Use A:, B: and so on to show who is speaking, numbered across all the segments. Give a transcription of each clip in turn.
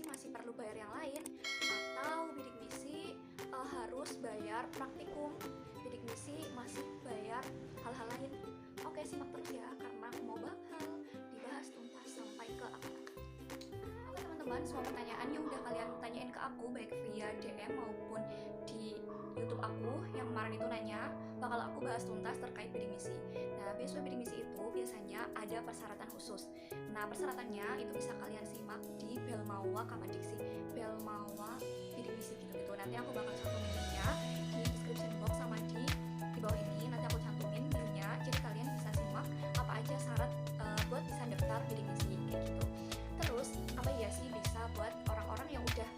A: misi masih perlu bayar yang lain, atau bidik misi harus bayar praktikum, bidik misi masih bayar hal-hal lain. Oke, simak terus ya, karena aku mau bakal dibahas tuntas sampai ke akar. Oke teman-teman, semua pertanyaan yang udah kalian tanyain ke aku baik via DM maupun di YouTube aku yang kemarin itu nanya, bakal aku bahas tuntas terkait bidik misi. Nah, beasiswa bidik misi itu biasanya ada persyaratan khusus. Nah, persyaratannya itu bisa kalian simak di Belmawa Kamadiksi, Belmawa bidik misi gitu. Nanti aku bakal cantumin linknya di description box sama di bawah ini. Nanti aku cantumin linknya, jadi kalian bisa simak apa aja syarat buat bisa daftar bidik misi kayak gitu. Terus apa ya sih bisa buat orang-orang yang udah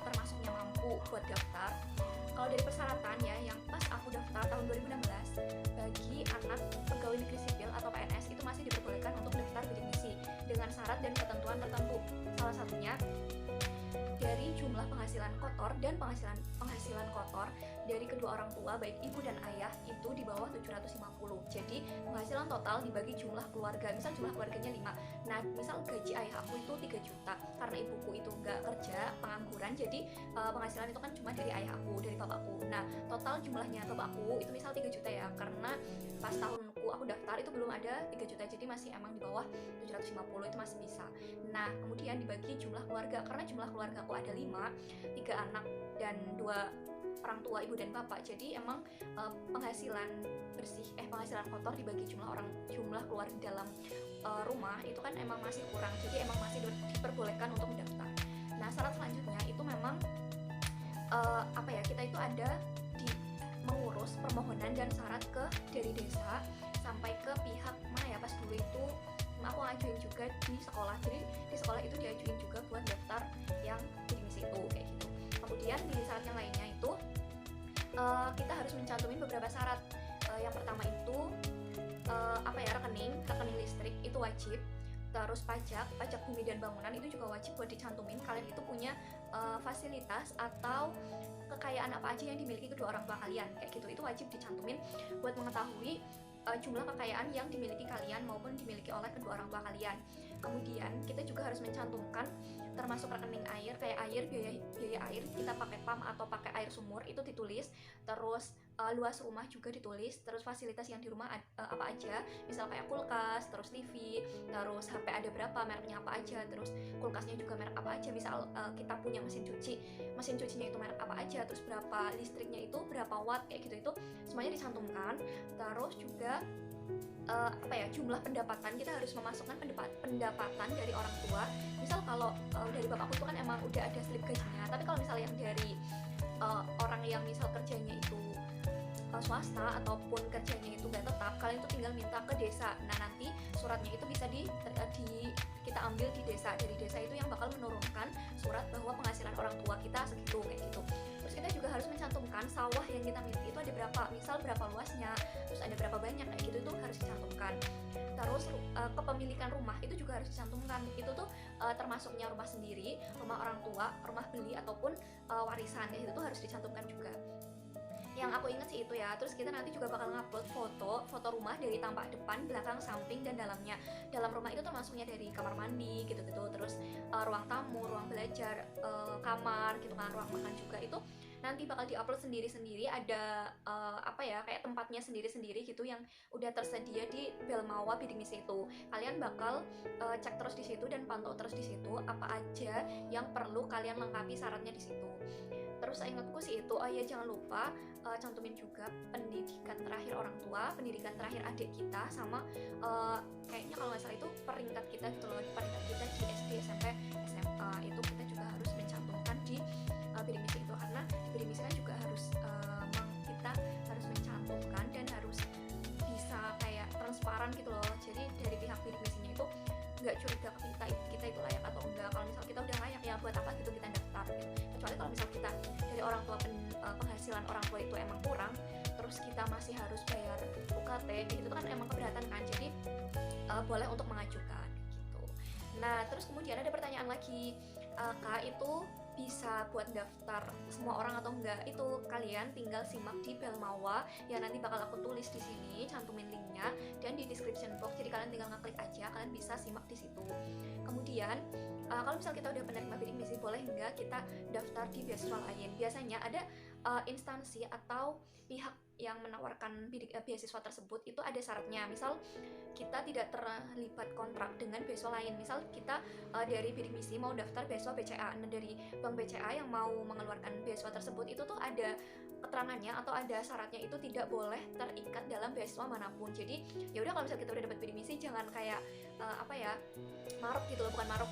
A: termasuknya mampu buat daftar. Kalau dari persyaratan ya, yang pas aku daftar tahun 2016, bagi anak pegawai negeri sipil atau PNS itu masih diperbolehkan untuk daftar bidik misi dengan syarat dan ketentuan tertentu. Salah satunya dari jumlah penghasilan kotor dan penghasilan kotor dari kedua orang tua baik ibu dan ayah itu di bawah 750. Jadi penghasilan total dibagi jumlah keluarga, misal jumlah keluarganya 5. Nah, misal gaji ayah aku itu 3 juta karena ibuku itu nggak kerja, pengangguran, jadi penghasilan itu kan cuma dari ayah aku, dari bapakku. Nah, total jumlahnya bapakku itu misal 3 juta ya, karena pas tahunku aku daftar itu belum ada 3 juta, jadi masih emang di bawah 750, itu masih bisa. Nah, kemudian dibagi jumlah keluarga, karena jumlah keluarga aku ada 5, 3 anak dan 2 orang tua ibu dan bapak, jadi emang penghasilan penghasilan kotor dibagi jumlah keluarga dalam rumah itu kan emang masih kurang, jadi emang masih diperbolehkan untuk mendaftar. Nah, syarat selanjutnya itu memang kita itu ada di mengurus permohonan dan syarat dari desa sampai ke pihak mana ya, pas dulu itu aku ngajuin juga di sekolah, jadi di sekolah itu diajuin juga buat daftar yang bidik misi itu kayak gitu. Kemudian di syarat yang lainnya itu kita harus mencantumin beberapa syarat. Yang pertama itu rekening listrik itu wajib. Terus pajak bumi dan bangunan itu juga wajib buat dicantumin. Kalian itu punya fasilitas atau kekayaan apa aja yang dimiliki kedua orang tua kalian kayak gitu, itu wajib dicantumin buat mengetahui jumlah kekayaan yang dimiliki kalian maupun dimiliki oleh kedua orang tua kalian. Kemudian kita juga harus mencantumkan termasuk rekening air, kayak biaya air kita pakai PAM atau pakai air sumur itu ditulis. Terus luas rumah juga ditulis. Terus fasilitas yang di rumah apa aja, misal kayak kulkas, terus TV, terus HP ada berapa, mereknya apa aja, terus kulkasnya juga merek apa aja. Misal kita punya mesin cucinya itu merek apa aja, terus berapa listriknya itu, berapa watt kayak gitu, itu semuanya dicantumkan. Terus juga jumlah pendapatan, kita harus memasukkan pendapatan dari orang tua. Misal kalau dari bapakku itu kan emang udah ada slip gajinya, tapi kalau misalnya yang dari orang yang misal kerjanya itu swasta ataupun kerjanya itu nggak tetap, kalian itu tinggal minta ke desa. Nah, nanti suratnya itu bisa kita ambil di desa. Dari desa itu yang bakal menurunkan surat bahwa penghasilan orang tua kita segitu kayak gitu. Terus kita juga harus mencantumkan sawah yang kita miliki itu ada berapa, misal berapa luasnya, terus ada berapa banyak kayak gitu, itu harus dicantumkan. Terus kepemilikan rumah itu juga harus dicantumkan. Itu tuh termasuknya rumah sendiri, rumah orang tua, rumah beli ataupun warisan kayak gitu tuh harus dicantumkan juga. Yang aku inget sih itu ya. Terus kita nanti juga bakal ngupload foto rumah dari tampak depan, belakang, samping, dan dalamnya. Dalam rumah itu termasuknya dari kamar mandi gitu-gitu, terus ruang tamu, ruang belajar, kamar gitu kan, ruang makan juga, itu nanti bakal diupload sendiri-sendiri. Ada kayak tempatnya sendiri-sendiri gitu yang udah tersedia di Belmawa bidik misi itu. Kalian bakal cek terus di situ dan pantau terus di situ apa aja yang perlu kalian lengkapi syaratnya di situ. Terus ingatku sih itu, jangan lupa cantumin juga pendidikan terakhir orang tua, pendidikan terakhir adik kita, sama kayaknya kalau nggak salah itu peringkat kita gitu loh, peringkat kita di SD, SMP, SMA itu kita juga harus mencantumkan di bidik misi itu, karena bidik misi kan juga harus kita harus mencantumkan dan harus bisa kayak transparan gitu loh. Jadi dari pihak bidik misinya itu nggak curiga ke kita itu layak atau enggak. Kalau misal kita udah layak, ya buat apa gitu kita daftar gitu. Kecuali kalau misal kita dari orang tua penghasilan orang tua itu emang kurang, terus kita masih harus bayar UKT gitu kan emang keberatan kan, jadi boleh untuk mengajukan gitu. Nah, terus kemudian ada pertanyaan lagi, Kak, itu bisa buat daftar semua orang atau enggak? Itu kalian tinggal simak di Belmawa yang nanti bakal aku tulis di sini, cantumin linknya dan di description box. Jadi kalian tinggal ngeklik aja, kalian bisa simak di situ. Kemudian Kalau misal kita udah penerima bidik misi, boleh nggak kita daftar di beasiswa lain? Biasanya ada instansi atau pihak yang menawarkan beasiswa tersebut itu ada syaratnya. Misal kita tidak terlibat kontrak dengan beasiswa lain. Misal kita dari bidik misi mau daftar beasiswa BCA, nah dari bank BCA yang mau mengeluarkan beasiswa tersebut itu tuh ada keterangannya atau ada syaratnya, itu tidak boleh terikat dalam beasiswa manapun. Jadi ya udah, kalau misalnya kita udah dapat bidik misi, jangan kayak maruk gitu loh, bukan maruk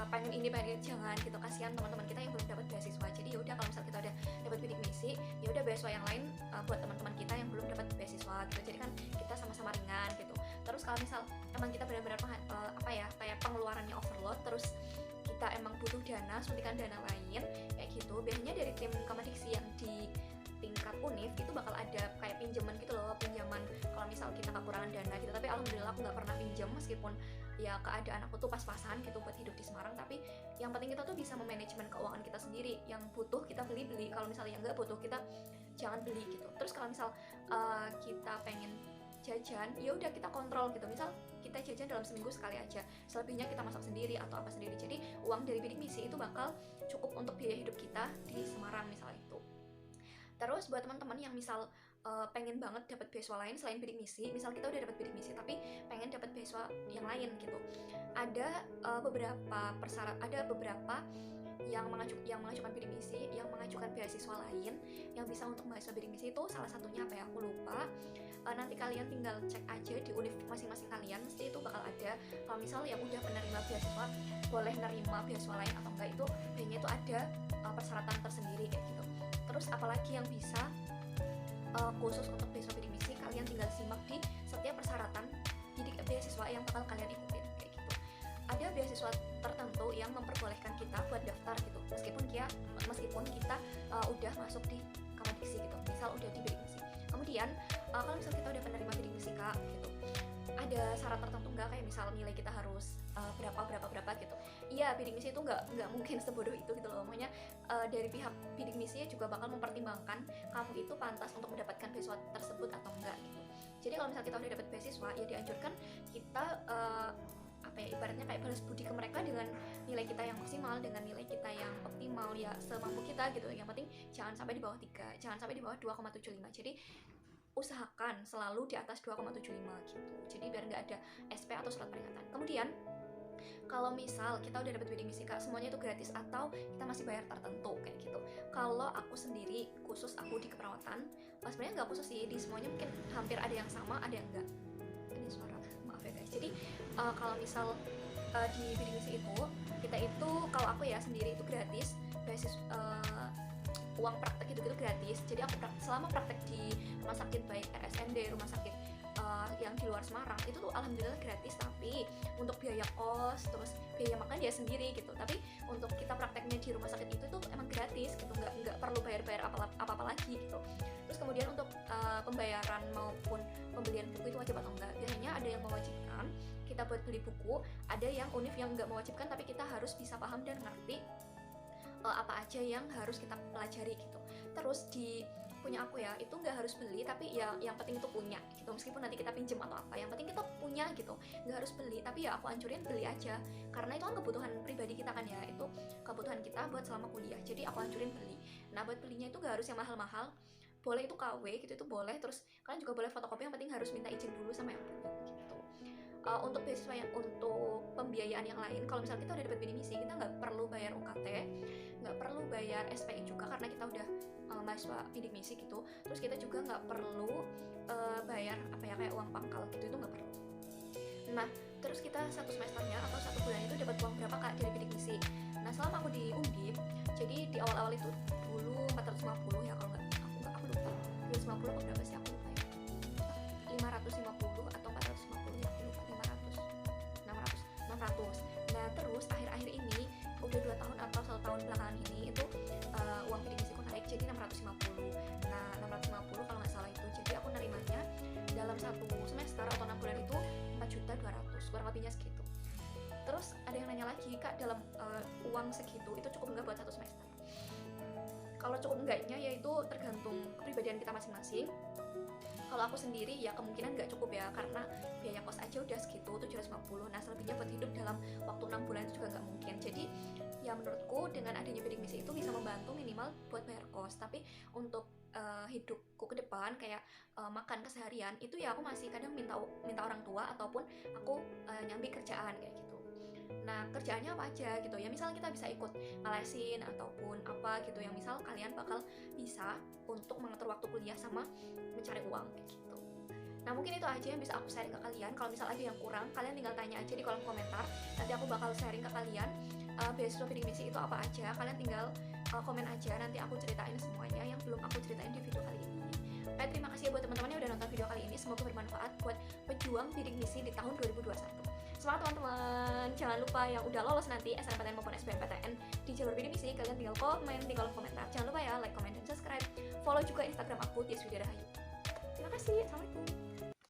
A: pengen ini pengen ini, jangan gitu, kasihan teman-teman kita yang belum dapat beasiswa. Jadi ya udah, kalau misalnya kita udah dapat bidik misi, ya udah beasiswa yang lain buat teman-teman kita yang belum dapat beasiswa gitu. Jadi kan kita sama-sama ringan gitu. Terus kalau misal emang kita benar-benar kayak pengeluarannya overload, terus kita emang butuh dana, suntikan dana lain kayak gitu, biasanya dari tim Kemadiksi yang di tingkat univ itu bakal ada kayak pinjaman gitu loh, pinjaman kalau misal kita kekurangan dana gitu. Tapi alhamdulillah aku nggak pernah pinjam, meskipun ya keadaan aku tuh pas-pasan gitu buat hidup di Semarang. Tapi yang penting kita tuh bisa memanajemen keuangan kita sendiri. Yang butuh kita beli, kalau misalnya nggak butuh kita jangan beli gitu. Terus kalau misal kita pengen jajan, ya udah kita kontrol gitu. Misal kita jajan dalam seminggu sekali aja, selebihnya kita masak sendiri atau apa sendiri. Jadi uang dari bidik misi itu bakal cukup untuk biaya hidup kita di Semarang misal itu. Terus buat teman-teman yang misal pengen banget dapat beasiswa lain selain bidik misi, misal kita udah dapat bidik misi tapi pengen dapat beasiswa yang lain gitu, ada beberapa yang mengajukan bidik misi, yang mengajukan beasiswa lain yang bisa untuk mahasiswa bidik misi. Itu salah satunya apa ya, aku lupa. Nanti kalian tinggal cek aja di univ masing-masing kalian, mesti itu bakal ada. Kalau misal yang udah penerima beasiswa boleh nerima beasiswa lain atau enggak, itu kayaknya itu ada persyaratan tersendiri kayak gitu. Terus apalagi yang bisa khusus untuk beasiswa bidik misi, kalian tinggal simak di setiap persyaratan beasiswa yang bakal kalian ikutin kayak gitu. Ada beasiswa tertentu yang memperbolehkan kita buat daftar gitu, meskipun kita udah masuk di Kemadiksi gitu, misal udah di bidik misi. Kemudian kalau misal kita udah penerima bidik misi Kak gitu, ada syarat tertentu nggak, kayak misal nilai kita harus berapa gitu. Iya, bidik misi itu nggak mungkin sebodoh itu gitu loh. Makanya dari pihak bidik misi juga bakal mempertimbangkan kamu itu pantas untuk mendapatkan beasiswa tersebut atau enggak gitu. Jadi kalau misal kita udah dapat beasiswa, ya dianjurkan kita ibaratnya kayak balas budi ke mereka dengan nilai kita yang maksimal, dengan nilai kita yang optimal, ya semampu kita gitu. Yang penting jangan sampai di bawah 3, jangan sampai di bawah 2,75. Jadi usahakan selalu di atas 2,75 gitu. Jadi biar nggak ada SP atau surat peringatan. Kemudian kalau misal kita udah dapat bidik misi Kak, semuanya itu gratis atau kita masih bayar tertentu kayak gitu. Kalau aku sendiri, khusus aku di keperawatan, sebenarnya nggak khusus sih, di semuanya mungkin hampir ada yang sama, ada yang enggak. Ini suara, maaf ya guys. Jadi kalau misal di bidik misi itu, kita itu, kalau aku ya sendiri itu gratis, basis uang praktek gitu gratis. Jadi aku selama praktek di rumah sakit baik RSND, rumah sakit yang di luar Semarang itu tuh alhamdulillah gratis. Tapi untuk biaya kos, terus biaya makan dia sendiri gitu. Tapi untuk kita prakteknya di rumah sakit itu tuh emang gratis gitu, nggak perlu bayar apa-apa lagi gitu. Terus kemudian untuk pembayaran maupun pembelian buku itu wajib atau enggak, biasanya ada yang mewajibkan kita buat beli buku, ada yang univ yang nggak mewajibkan tapi kita harus bisa paham dan ngerti apa aja yang harus kita pelajari gitu. Terus di punya aku ya, itu nggak harus beli, tapi ya yang penting itu punya gitu. Meskipun nanti kita pinjem atau apa, yang penting kita punya gitu, nggak harus beli. Tapi ya aku anjurin beli aja, karena itu kan kebutuhan pribadi kita kan ya, itu kebutuhan kita buat selama kuliah. Jadi aku anjurin beli. Nah buat belinya itu nggak harus yang mahal-mahal, boleh itu KW gitu, itu boleh. Terus kalian juga boleh fotokopi, yang penting harus minta izin dulu sama yang punya gitu. Untuk beasiswa yang untuk pembiayaan yang lain, kalau misalnya kita udah dapat bidik misi, kita nggak perlu bayar UKT, nggak perlu bayar SPI juga karena kita udah mahasiswa bidik misi gitu. Terus kita juga nggak perlu bayar kayak uang pangkal gitu, itu nggak perlu. Nah terus kita satu semesternya atau satu bulan itu dapat uang berapa Kak dari bidik misi? Nah selama aku di Undip, jadi di awal-awal itu dulu 450 ya, kalau aku lupa 250 apa berapa sih, aku lupa ya, 550 atau 450 ya, aku lupa, 600. Nah terus akhir-akhir ini udah 2 tahun atau 1 tahun belakangan ini itu uang bidik misiku naik jadi 650. Nah 650 kalau nggak salah itu, jadi aku nerimanya dalam 1 semester atau 6 bulan itu 4.200.000, kurang lebihnya segitu. Terus ada yang nanya lagi Kak, dalam uang segitu itu cukup nggak buat 1 semester? Kalau cukup enggaknya yaitu tergantung kepribadian kita masing-masing. Kalau aku sendiri ya kemungkinan nggak cukup ya, karena biaya kos aja udah segitu 750. Nah selebihnya buat hidup dalam waktu 6 bulan itu juga nggak mungkin. Jadi ya menurutku dengan adanya bidik misi itu bisa membantu minimal buat bayar kos, tapi untuk hidupku ke depan kayak makan keseharian itu ya aku masih kadang minta orang tua ataupun aku nyambi kerjaan kayak gitu. Nah kerjaannya apa aja gitu ya, misal kita bisa ikut ngelesin ataupun apa gitu yang misal kalian bakal bisa untuk mengatur waktu kuliah sama mencari uang kayak gitu. Nah mungkin itu aja yang bisa aku sharing ke kalian. Kalau misal ada yang kurang, kalian tinggal tanya aja di kolom komentar, nanti aku bakal sharing ke kalian beasiswa bidik misi itu apa aja. Kalian tinggal komen aja, nanti aku ceritain semuanya yang belum aku ceritain di video kali ini. Oke, terima kasih ya buat teman-teman yang udah nonton video kali ini, semoga bermanfaat buat pejuang bidik misi di tahun 2021. Semangat teman-teman, jangan lupa yang udah lolos nanti SNMPTN maupun SBMPTN di jalur bidik misi, kalian tinggal komen di kolom komentar. Jangan lupa ya like, comment, dan subscribe. Follow juga Instagram aku, Tias Widya Rahayu. Terima kasih, assalamualaikum.